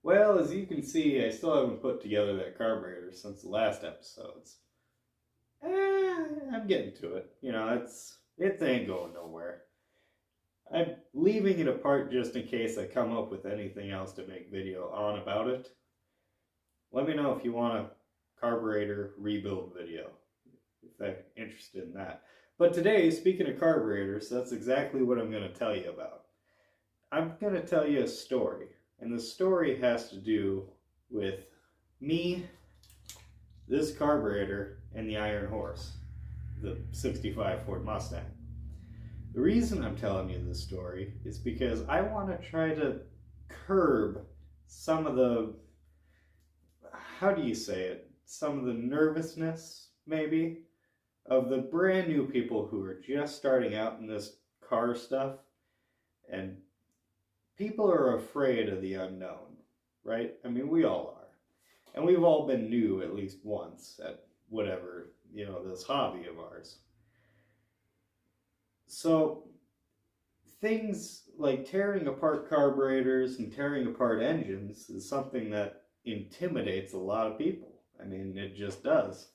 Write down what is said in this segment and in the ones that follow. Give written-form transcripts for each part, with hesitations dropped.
Well, as you can see, I still haven't put together that carburetor since the last episodes. I'm getting to it. It ain't going nowhere. I'm leaving it apart just in case I come up with anything else to make video on about it. Let me know if you want a carburetor rebuild video, if they're interested in that. But today, speaking of carburetors, that's exactly what I'm going to tell you about. I'm going to tell you a story, and the story has to do with me, this carburetor, and the Iron Horse, the 65 Ford Mustang. The reason I'm telling you this story is because I want to try to curb some of the, how do you say it, some of the nervousness, maybe, of the brand new people who are just starting out in this car stuff. And people are afraid of the unknown, right? I mean, we all are. And we've all been new at least once at whatever, this hobby of ours. So things like tearing apart carburetors and tearing apart engines is something that intimidates a lot of people. I mean, it just does.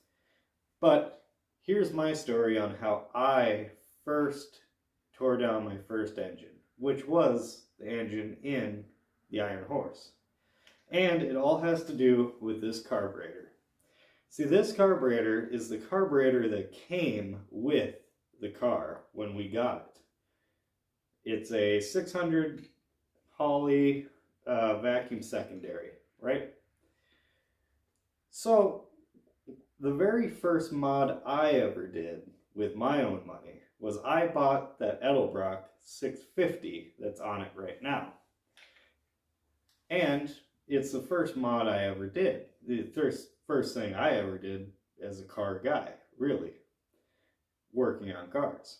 But here's my story on how I first tore down my first engine, which was the engine in the Iron Horse. And it all has to do with this carburetor. See, this carburetor is the carburetor that came with the car when we got it. It's a 600 Holley vacuum secondary, right? So the very first mod I ever did with my own money was I bought that Edelbrock 650 that's on it right now. And it's the first mod I ever did. The first thing I ever did as a car guy, really, working on cars.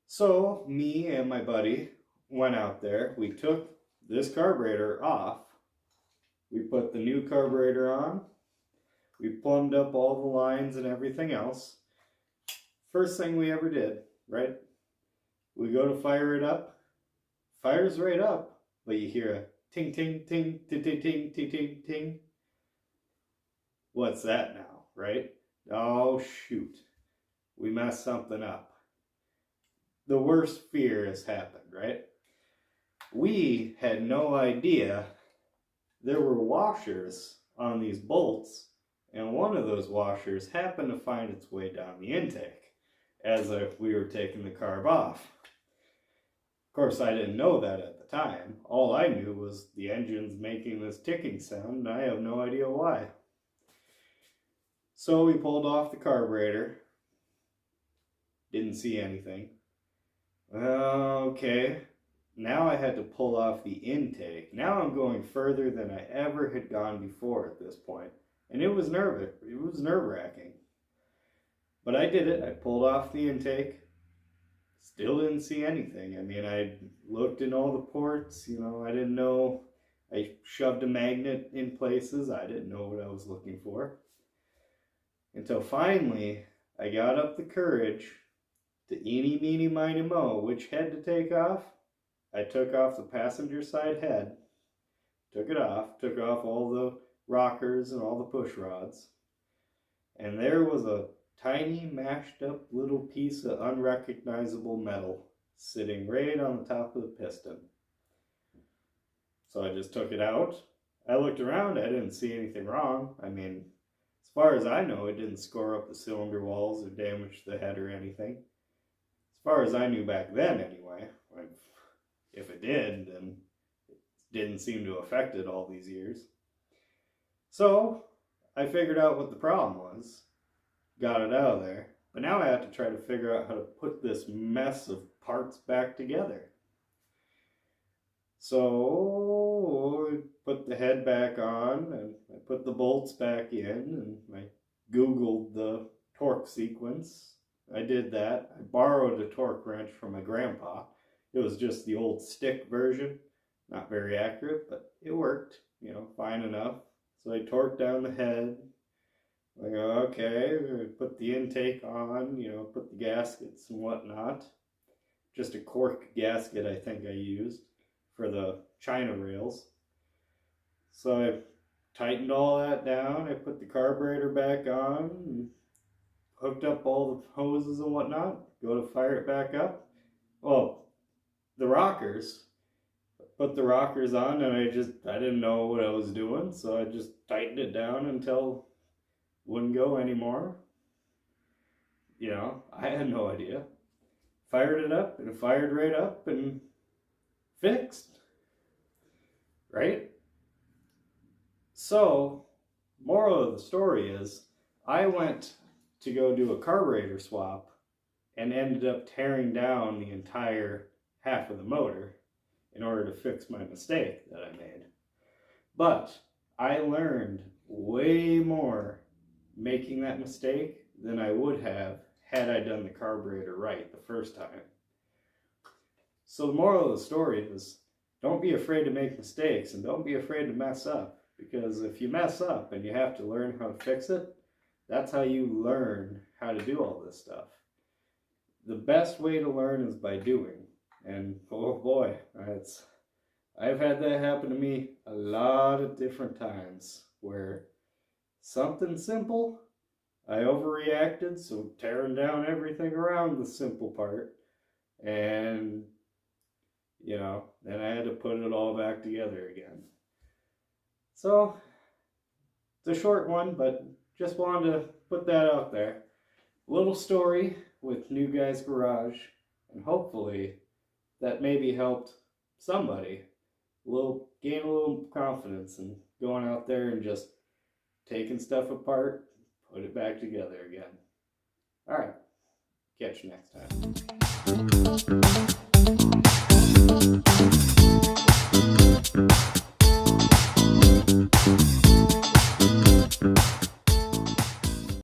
So me and my buddy went out there. We took this carburetor off. We put the new carburetor on. We plumbed up all the lines and everything else. First thing we ever did, right? We go to fire it up. Fires right up, but you hear a ting, ting, ting, ting, ting, ting, ting, ting, ting. What's that now, right? Oh, shoot. We messed something up. The worst fear has happened, right? We had no idea there were washers on these bolts, and one of those washers happened to find its way down the intake as if we were taking the carb off. Of course, I didn't know that at the time. All I knew was the engine's making this ticking sound, and I have no idea why. So we pulled off the carburetor. Didn't see anything. Okay, now I had to pull off the intake. Now I'm going further than I ever had gone before at this point. And it was nerve-wracking. But I did it. I pulled off the intake. Still didn't see anything. I mean, I looked in all the ports, I didn't know. I shoved a magnet in places. I didn't know what I was looking for. Until finally, I got up the courage to eeny, meeny, miny, moe, which head to take off. I took off the passenger side head. Took it off. Took off all the rockers and all the push rods. And there was a tiny mashed up little piece of unrecognizable metal sitting right on the top of the piston. So I just took it out. I looked around, I didn't see anything wrong. I mean, as far as I know, it didn't score up the cylinder walls or damage the head or anything. As far as I knew back then anyway. If it did, then it didn't seem to affect it all these years. So I figured out what the problem was. Got it out of there. But now I have to try to figure out how to put this mess of parts back together. So I put the head back on and I put the bolts back in and I Googled the torque sequence. I did that. I borrowed a torque wrench from my grandpa. It was just the old stick version. Not very accurate, but it worked, fine enough. So I torqued down the head. Like, okay, put the intake on, put the gaskets and whatnot. Just a cork gasket I think I used for the China rails. So I tightened all that down. I put the carburetor back on, and hooked up all the hoses and whatnot. Go to fire it back up. Well, the rockers. Put the rockers on, and I didn't know what I was doing, so I just tightened it down until it wouldn't go anymore. I had no idea. Fired it up, and it fired right up and fixed. Right? So, moral of the story is, I went to go do a carburetor swap and ended up tearing down the entire half of the motor in order to fix my mistake that I made. But I learned way more making that mistake than I would have had I done the carburetor right the first time. So the moral of the story is, don't be afraid to make mistakes and don't be afraid to mess up. Because if you mess up and you have to learn how to fix it, that's how you learn how to do all this stuff. The best way to learn is by doing. And oh boy, I've had that happen to me a lot of different times where something simple, I overreacted, so tearing down everything around the simple part, and then I had to put it all back together again. So it's a short one, but just wanted to put that out there. Little story with New Guy's Garage, and hopefully that maybe helped somebody gain a little confidence in going out there and just taking stuff apart, put it back together again. All right, catch you next time.